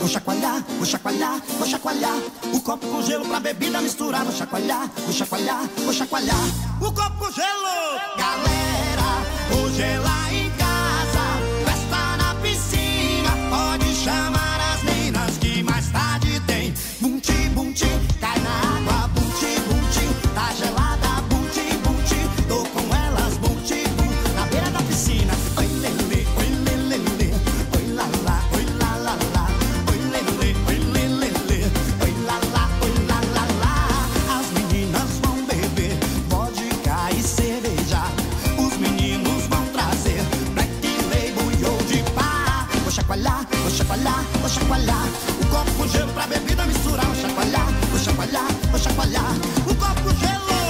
vou chacoalhar, vou chacoalhar, vou chacoalhar. O copo com gelo pra bebida misturar, vou chacoalhar, vou chacoalhar, vou chacoalhar. O copo com gelo, galera, hoje é lá em casa, festa na piscina, pode chamar as minas que mais tarde tem. Bum-ti, bum-ti, cai na água, bum-ti, bum-ti, tá gelada, bum-ti, bum-ti, tô com elas, bum-ti, bum, na beira da piscina. Oi, lelê, oi, lelê, oi, lá, lá, oi, lá, lá, lá, oi, lelê, oi, lelê, oi, lá, lá, oi, lá, lá, lá. As meninas vão beber vodka e cerveja, os meninos vão trazer Black Label e Old Pá. Vou chacoalhar, vou chacoalhar, vou chacoalhar. O copo com gelo pra bebida misturar, vou chacoalhar, vou chacoalhar, vou chacoalhar. O copo com gelo.